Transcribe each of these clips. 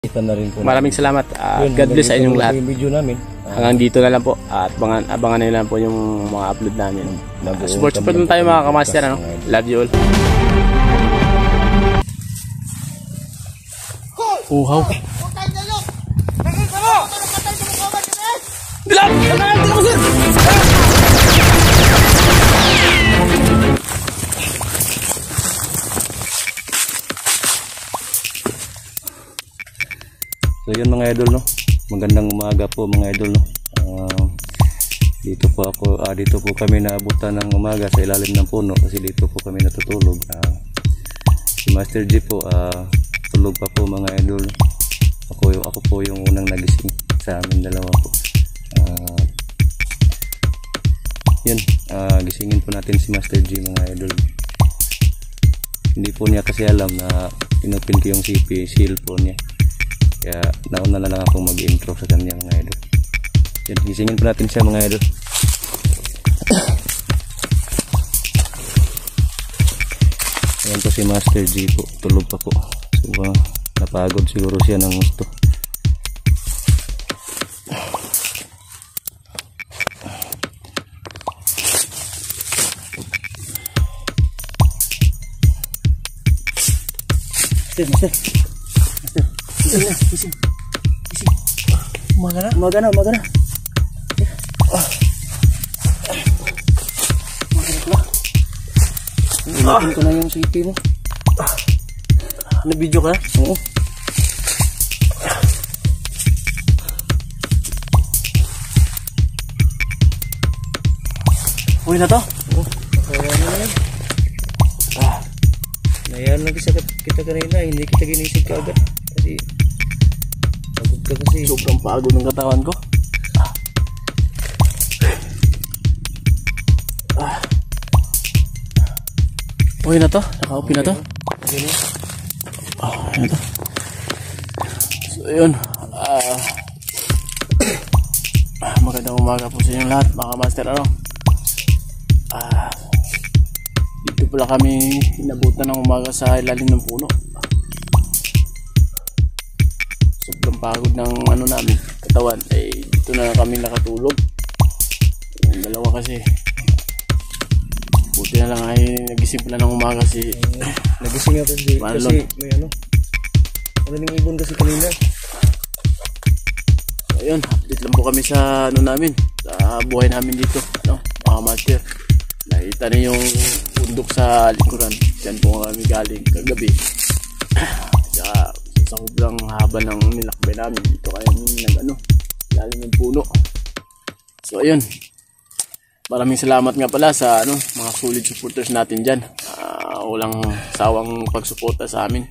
Maraming salamat. God bless sa inyong lahat. Hanggang dito na lang po. At abangan nyo lang po yung mga upload namin. Support lang tayo mga kamaster. Ano? Love you all. Uhaw. Dilam! So yun mga idol, no, magandang umaga po mga idol, no. Dito po kami naabutan ng umaga sa ilalim ng puno kasi dito po kami natutulog. Si Master G po tulog pa po mga idol. Ako po yung unang nagising sa amin dalawa po. Yun, gisingin po natin si Master G mga idol. Hindi po niya kasi alam na inopin ko yung cellphone niya. Kaya nauna na lang akong mag-intro sa kanya mga idol. Yan, gisingin po natin siya mga idol. Ayan po si Master G po, tulog pa po. So, napagod siguro siya ng gusto. Master. Gising. Umaga na. Umaga na pala. Inatin ko na yung CP mo. Na-video ka? Oo. Uwi na to? Oo. Kaya na yan. Nayan lang kita kanina. Hindi kita ginisig ka agad. Kasi pagod ka kasi. Sobrang pagod ng katawan ko. Uwi na to? Nakaupi na to? Ano to? So yun, magandang umaga po sa inyong lahat mga master. Dito pala kami inabutan ng umaga sa ilalim ng puno. Sobrang pagod ng namin katawan. Dito na kami nakatulog. Yung dalawa kasi buti na lang ay nagising pala ng umaga si nagising ako kasi may maraming ibon kasi kanina. So ayun, update lang po kami sa namin, sa buhay namin dito, mga master. Nakita na yung bundok sa likuran. Diyan po kami galing kagabi. Sa sobrang haba ng nilakbay namin dito kami lalim ng puno. So ayun, maraming salamat nga pala sa mga solid supporters natin dyan. Walang sawang pagsuporta sa amin.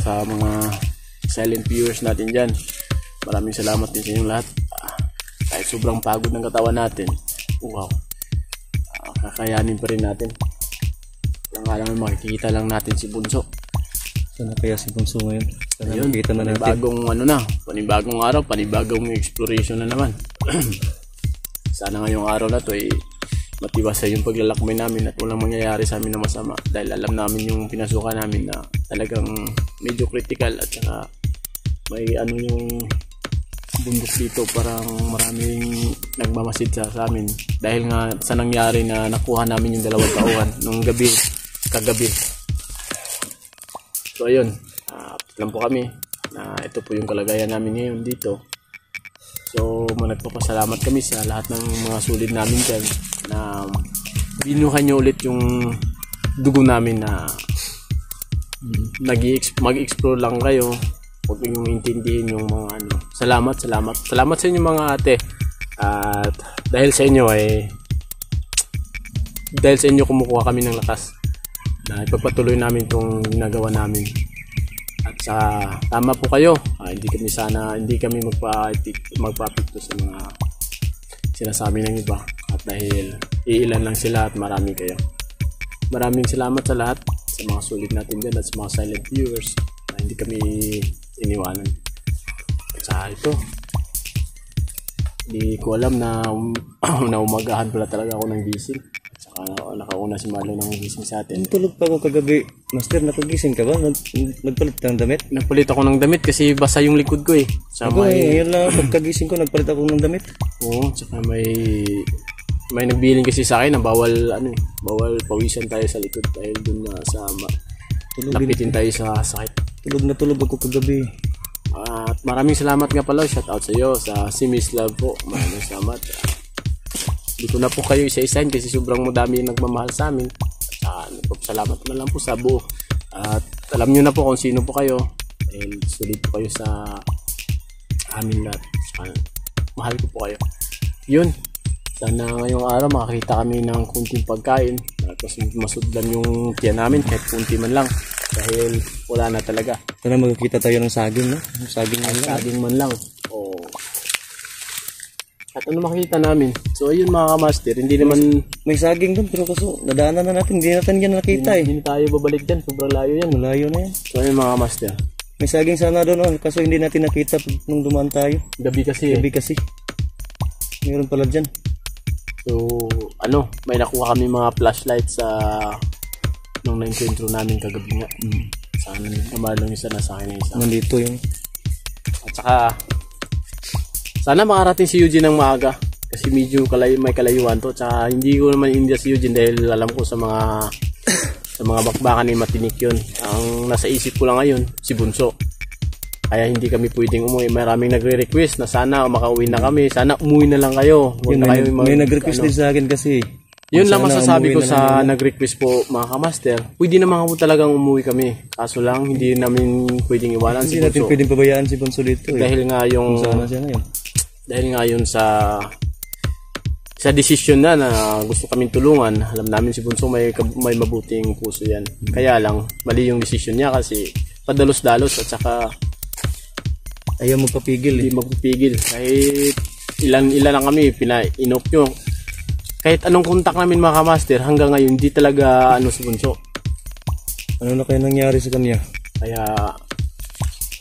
Sa mga silent viewers natin dyan, maraming salamat din sa inyong lahat. Kahit sobrang pagod ng katawan natin, wow, kakayanin pa rin natin. Lang alam makikita lang natin si Bunso. Sana kaya si Bunso ngayon? Sana makikita na natin. Panibagong araw, panibagong exploration na naman. Sana ngayong araw na to matibasay yung paglalakbay namin at walang mangyayari sa amin na masama, dahil alam namin yung pinasukan namin na talagang medyo critical at saka may yung bundok dito, parang maraming nagmamasid sa amin dahil nga sa nangyari na nakuha namin yung 2 tauhan nung kagabi. So ayun, lang po kami na ito po yung kalagayan namin ngayon dito. So nagpapasalamat kami sa lahat ng mga sulid namin dyan na binuhan nyo ulit yung dugo namin na mag-explore lang kayo. Huwag nyo intindihin yung mga Salamat sa inyo mga ate. At dahil sa inyo kumukuha kami ng lakas na ipagpatuloy namin itong ginagawa namin. At sa tama po kayo, hindi kami magpapikto sa mga sinasabi ng iba, at dahil iilan lang sila at marami kayo. Maraming salamat sa lahat, sa mga sulit natin dyan at sa mga silent viewers na hindi kami iniwanan. At sa ito, hindi ko alam na umagahan pala talaga ako ng gising. At Nakauna si Marlon ng gising sa atin. Tulog pa ako kagabi. Master, nakagising ka ba? Nagpalit ka ng damit? Nagpalit ako ng damit kasi basa yung likod ko eh. Ako yun lang, pagkagising ko, nagpalit ako ng damit. Oo, tsaka may nagbiling kasi sa akin na bawal pawisan tayo sa likod dahil dun na sa lapitin tayo sa sakit. Tulog na tulog ako kagabi. At maraming salamat nga pala, shout out sa iyo sa si Miss Love po. Maraming salamat. Hindi ko na po kayo isa-isahin kasi sobrang madami nagmamahal sa amin. At nagpapasalamat na lang po sa buo. At alam nyo na po kung sino po kayo. Dahil sulit po kayo sa amin lahat. Mahal ko po kayo. Yun. Sana ngayong araw makakita kami ng kunting pagkain. Tapos masudlan yung tiyan namin kahit kunti man lang. Dahil wala na talaga. Sana magkikita tayo ng saging, no? Saging man lang. At ano makikita namin? So ayun mga kamaster, hindi naman... May saging doon pero kaso nadaanan na natin, hindi natin yan nakita eh. Hindi tayo babalik dyan, sobrang layo yan. Malayo na yan. So ayun mga kamaster. May saging sana doon oh, kaso hindi natin nakita nung dumaan tayo. Gabi kasi Meron pala dyan. So may nakuha kami mga flashlight sa... nung na-encounter namin kagabi nga. Sana naman lang isa na sa akin na isa. Nandito yung... At saka... Sana makarating si Eugene ng maaga kasi medyo may kalayuan to. Tsaka hindi ko naman india si Eugene dahil alam ko sa mga bakbakan ni Matinik yun. Ang nasa isip ko lang ngayon si Bunso. Kaya hindi kami pwedeng umuwi. Maraming nagre-request na sana makauwi na kami. Sana umuwi na lang kayo. May nag-request din sa akin kasi. Yun lang masasabi ko sa nag-request po mga kamaster. Pwede naman ako talagang umuwi kami. Kaso lang hindi namin pwedeng iwanan si Bunso. Hindi natin pwedeng pabayaan si Bunso dito eh. Dahil nga yung... Sana siya ngayon. Dahil nga yun sa desisyon na gusto kaming tulungan. Alam namin si Bunso may mabuting puso yan. Kaya lang mali yung desisyon niya kasi padalos-dalos at saka ayaw magpapigil. Hindi magpapigil. Kahit ilan lang kami inop nyo. Kahit anong kontak namin mga kamaster hanggang ngayon hindi talaga si Bunso. Ano na kaya nangyari sa kanya? Kaya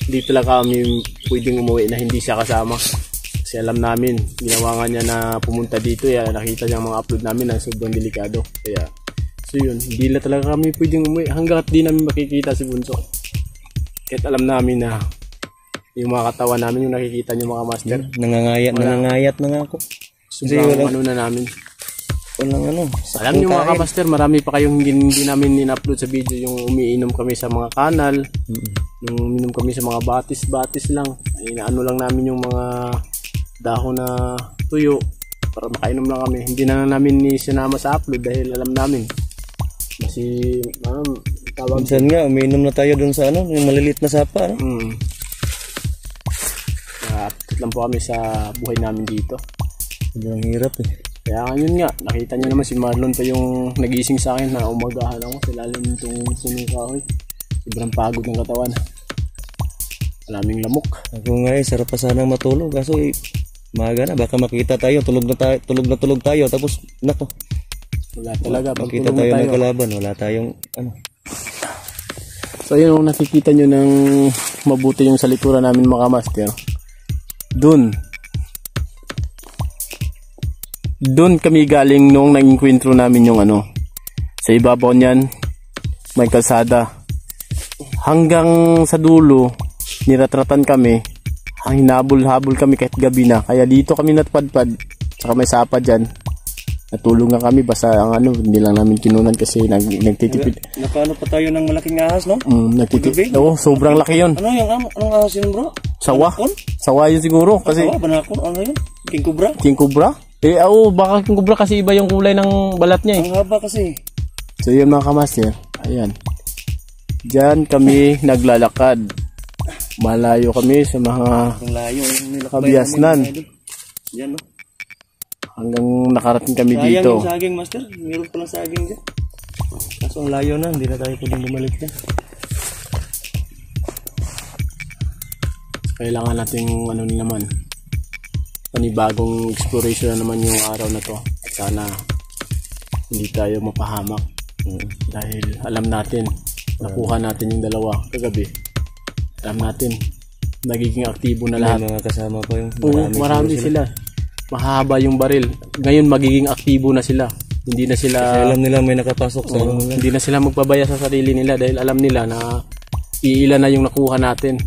hindi talaga kami pwedeng umuwi na hindi siya kasama. Kasi alam namin, ginawa nga niya na pumunta dito, nakita niya ang mga upload namin na sobrang delikado. Kaya, so yun, hindi na talaga kami pwedeng umuwi hanggat di namin makikita si Bunso. Kahit alam namin na yung mga katawan namin, yung nakikita niyo mga master. Nangangayat na nga ako. Sobrang na namin. Alam niyo mga kamaster, marami pa kayong hindi namin in-upload sa video. Yung umiinom kami sa mga kanal, yung umiinom kami sa mga batis lang. Ay, lang namin yung mga dahon na tuyo para makainom lang kami. Hindi na namin sinama sa upload dahil alam namin kasi tawag minsan nga umiinom na tayo dun sa yung malilit na sapa Nakapit lang po kami sa buhay namin dito. Sobrang hirap eh. Kaya ngayon nga nakita niyo naman si Marlon pa yung nagising sa akin na umagahan ako sa lalim nitong punong kahoy. Sobrang pagod ng katawan, maraming lamok. Ako nga sarap pa sanang matulog kaso maaga na, baka makita tayo, tulog na tulog tayo, tapos nako, wala talaga, makita tayo ng kalaban, wala tayong So yun, kung nakikita nyo ng mabuti yung sa likuran namin mga master, dun kami galing nung nag-encuentro namin yung sa ibabaw niyan may kalsada hanggang sa dulo niratratan kami. Ang hinabol-habol kami kahit gabi na. Kaya dito kami natpadpad. Saka may sapa dyan. Natulog nga kami. Basta hindi lang namin kinunan kasi nagtitipid. Nakaano pa tayo ng malaking ahas, no? Nagtitipid. Oo, sobrang laki yun. Anong ahas yun, bro? Sawa. Sawa yun siguro. Kasi, sawa, banakon. Ano yun? King Cobra? King Cobra? Baka King Cobra kasi iba yung kulay ng balat niya eh. Ang haba kasi. So yun mga kamaster. Ayan. Diyan kami naglalakad. Malayo kami sa mga kabiasnan. Diyan, no? Hanggang nakarating kami dito. Sayang yung saging, master. Meron pa lang saging dyan. Kaso ang layo na, hindi na tayo pwedeng bumalik na. Kailangan nating naman, panibagong exploration na naman yung araw na to. Sana hindi tayo mapahamak. Dahil alam natin, nakuha natin yung dalawa kagabi. Alam natin, nagiging aktibo na lahat. May mga kasama pa yung marami sila. Mahaba yung baril. Ngayon magiging aktibo na sila. Hindi na sila Kasi alam nila may nakapasok sa hindi na sila magpabaya sa sarili nila dahil alam nila na iilan na yung nakuha natin.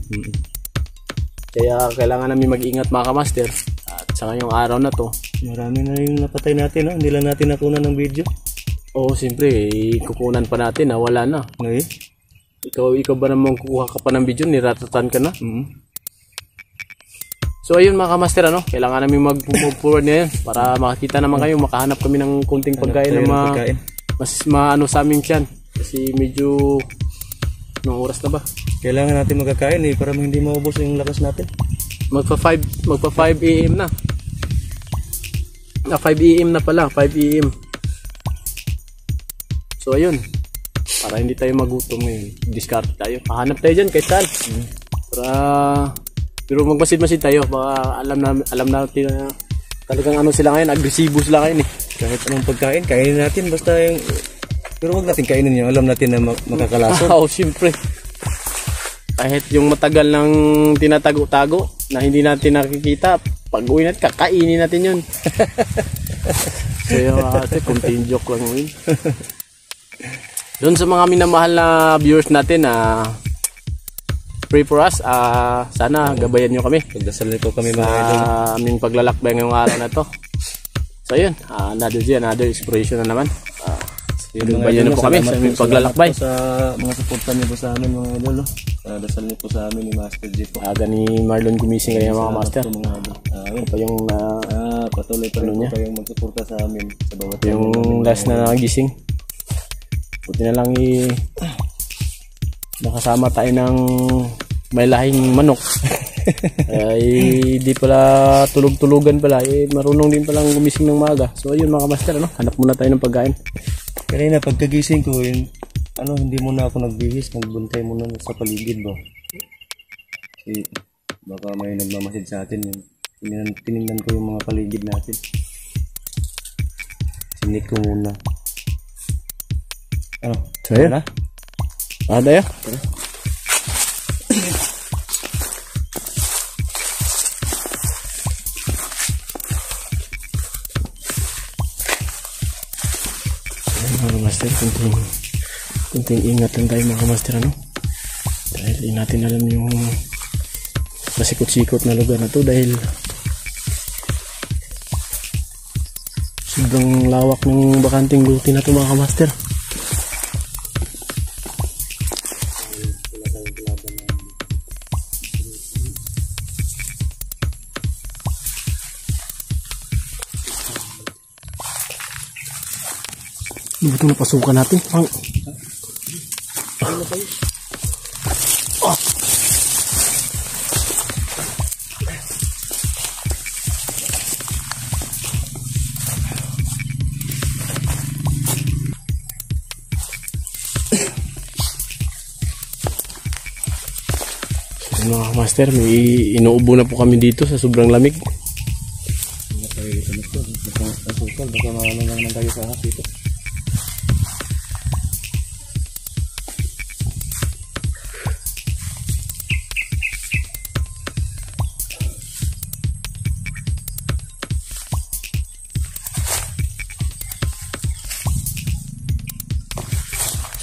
Kaya kailangan namin mag-ingat mga kamaster. At sa ngayong araw na to, marami na yung napatay natin, no? Hindi lang natin nakunan ng video. oo, siyempre, kukunan pa natin na wala na. Okay. Ikaw ba naman kukuha ka pa ng video, niratatan ka na? So ayun mga kamaster, ano, kailangan namin mag-move forward na yan para makakita naman kayo, makahanap kami ng kunting pagkain na mas maano sa amin tiyan. Kasi medyo, anong oras na ba? Kailangan natin magkakain para hindi maubos yung lakas natin. Magpa 5 AM na. 5 AM na pala, 5 AM. So ayun, para hindi tayo magutom ngayon, discard tayo. Hahanap tayo dyan kahit saan. Pero magmasid-masid tayo, baka alam natin na talagang ano sila ngayon, agresibo sila ngayon eh. Kahit anong pagkain, kainin natin basta yung... Pero wag natin kainin yung alam natin na makakalason. Oo, siyempre. Kahit yung matagal nang tinatago-tago na hindi natin nakikita, pag uwi natin, kakainin natin yun. So yung kunting joke lang yun. Doon sa mga minamahal na viewers natin na pray for us, sana gabayan nyo kami. Pagdasal nito kami mga idol. Aming paglalakbay ngayong araw na to. So yun, another inspiration na naman. Gabayan nyo po kami sa aming paglalakbay. Sa mga suporta nyo po sa amin mga idol. Dasal nyo po sa amin ni Master G po. Aga ni Marlon gumising kayo mga master. Ayun pa yung patuloy pa rin po kayong magsuporta sa amin sa bawat yung last na nagising. Buti na lang nakasama tayo ng may lahing manok. Ay di pala tulog-tulugan pala, marunong din palang gumising ng maaga. So ayun mga master, ano, hanap muna tayo ng pagkain. Kanina pagkagising ko hindi muna ako nagbihis, nagbuntay muna sa paligid ba. Kasi baka may nagmamasid sa atin yun. Tinignan ko yung mga paligid natin. Sinik ko muna. Ano? So yun? Tayo? Mga master, kunting ingat lang tayo mga master, ano? Dahil hindi natin alam yung masikot-sikot na lugar na to dahil sobrang lawak ng bakanting luti na to mga master. Ano ba itong napasukan natin? Oh. Mga master, may inuubo na po kami dito sa sobrang lamig. Baka maano lang naman tayo sa dito.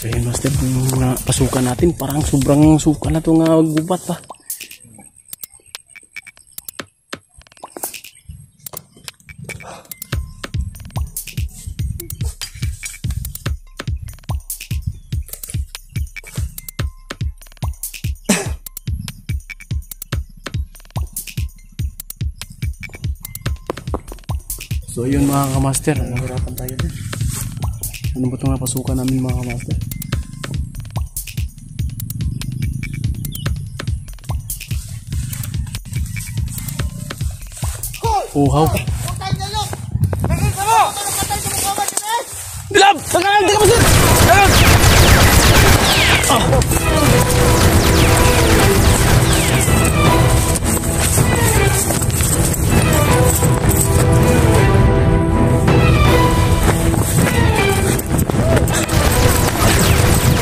So yun master, yung pasukan natin parang sobrang suka na itong gubat pa. So yun mga kamaster, Nahirapan tayo din. ano ba itong napasukan namin mga kamaster? Uhaw. Dilam! Tangan! Di ka masin! Tangan!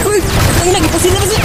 Uy! Tangan lagi! Pasin na masin!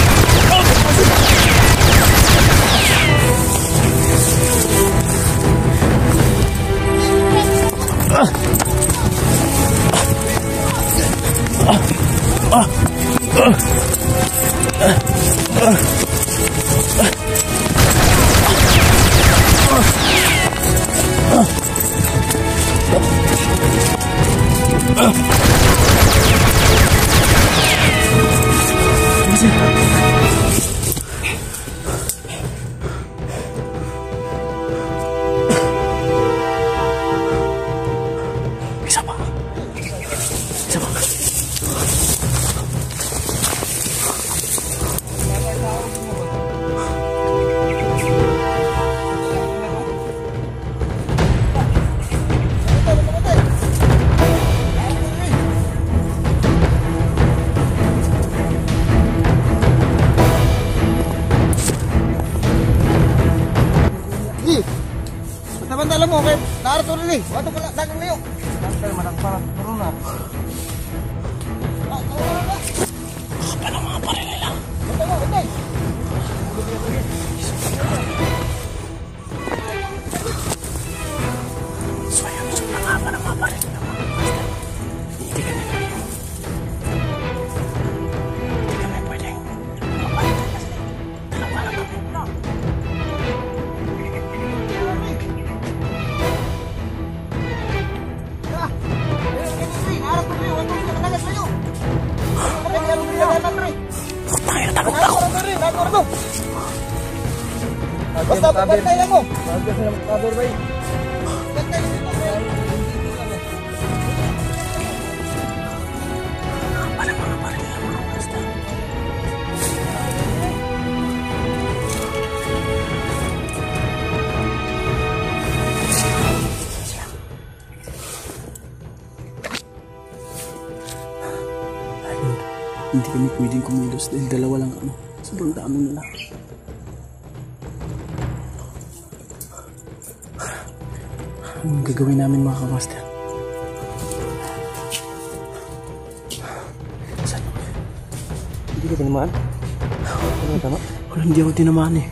alam mo, kaya naarato rin eh. Wato pala, dagang layo. Dagang manang para, turun na. Paano mga baril nila? Ito mo, ito. So ayun, sobrang haba ng mga baril nila mga master. Hindi kami pwedeng mapalitan kasi dalawa lang kami. Basta pagkantay lang mo. Basta kabor ba yun? Pagkantay lang mo. Paano mga baril nila mga master? Ayun, hindi kami pwedeng kumilos dahil dalawa lang kami. Sobrang dami nila. Anong gagawin namin mga kamaster? Saan? Hindi ka tinamaan? Ano tama? Wala, hindi ako tinamaan eh.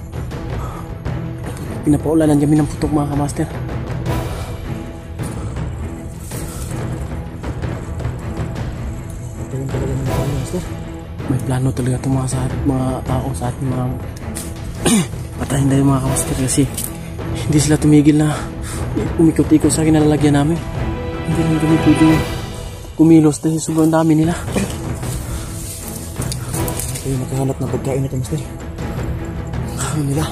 Pinapaulanan kami ng putok mga kamaster. Ganyan talaga ng mga master. May plano talaga itong mga tao sa ating mga patayin tayo mga kamaster kasi hindi sila tumigil na umikot-ikot sa kinalalagyan namin. Hindi lang kami pwedeng kumilos dahil sobrang dami nila. Kayo nakahanap ng pagkain ito master. Kain nila.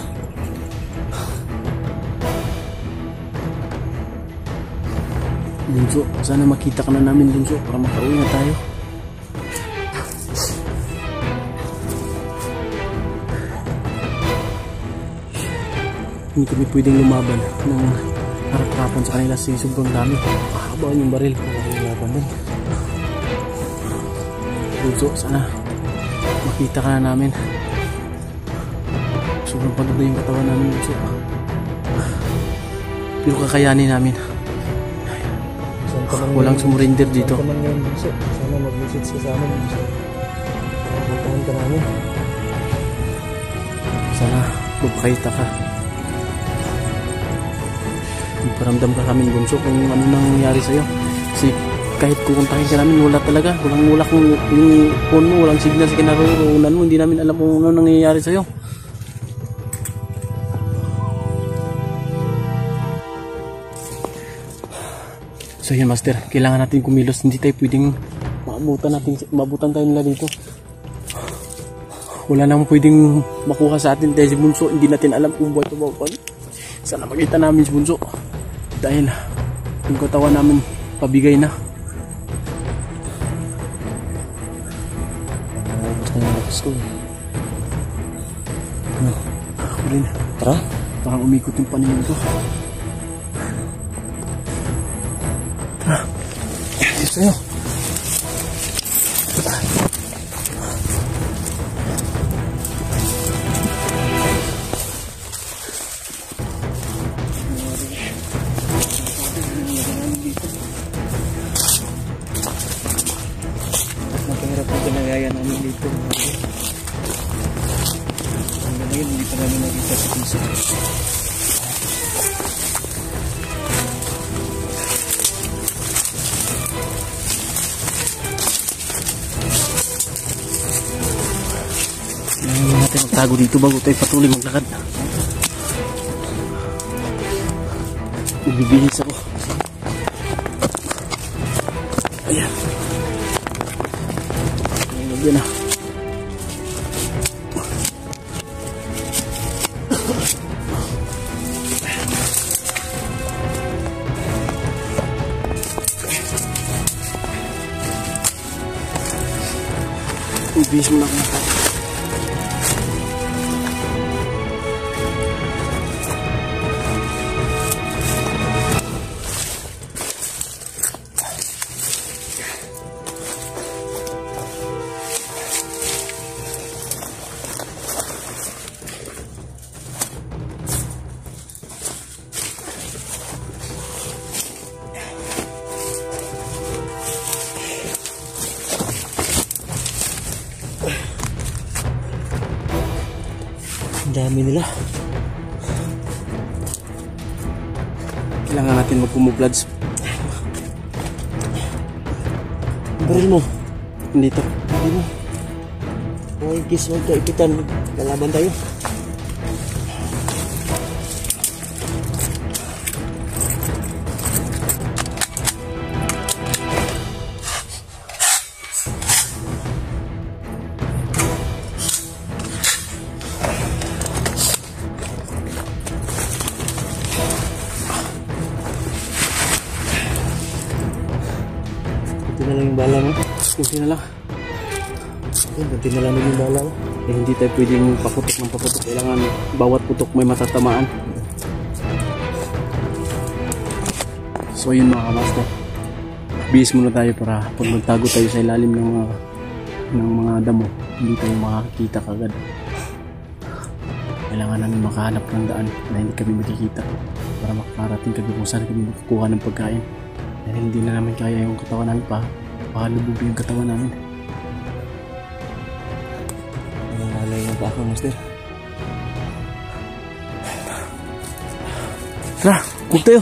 Bunso, sana makita ka na namin Bunso para makauwi na tayo. Hindi kami pwedeng lumaban ng harap-harapan sa kanila kasi sobrang dami. Mahabaan yung baril. Laban din. Bunso, sana makita ka na namin. Sobrang pagod na yung katawan namin Bunso. Pero kakayanin namin. Walang sumurinder dito. Saan ka man ngayon bunso. Sana mag-message ka sa amin bunso. Puntahan ka namin. Sana magpakita ka. Iparamdam ka kami Bunso kung ano nangyayari sa'yo. Kasi kahit kukuntahin ka namin, wala talaga. Walang kung yung phone mo, walang signal sa kinaroroonan mo. Hindi namin alam kung ano nangyayari sa'yo. So yun master, kailangan natin kumilos. Hindi tayo pwedeng maabutan tayo nila dito. Wala nang pwedeng makuha sa atin dahil si Bunso, hindi natin alam kung buhay o bawal. Sana makita namin si Bunso dahil yung katawan namin pabigay na. Gusto nyo na gusto. Ano? Ako rin. Tara. Parang umikot yung paningin ko. Tara. Dito sa'yo. Mahirap na ginagaya namin dito. Hanggang ngayon, hindi pa namin nakita sa piso. Kailangan natin magtago dito bago tayo patuloy maglakad. Bibihis ako. Ayan. Ayan na. Bibihis mo na ako natin. dami nila. Kailangan natin mag-camouflage. Baril mo. Dito. Hindi mo. Huwag kis, huwag kaikitan. Lalaban tayo. Kunti na lang yung bala mo. Kunti na lang. Kunti na lang yung bala mo. Eh, hindi tayo pwedeng paputok ng paputok. Kailangan bawat putok may matatamaan. So yun mga kamaster. Bihis muna tayo para pag magtago tayo sa ilalim ng mga damo, hindi tayo makakita kagad. Kailangan namin makahanap ng daan na hindi kami makikita para makarating kami kung saan kami makakuha ng pagkain. Dahil hindi na namin kaya yung katawan namin pa. Pakalubog yung katawan namin. Nangalay na pa ako, master. Tara, huwag tayo.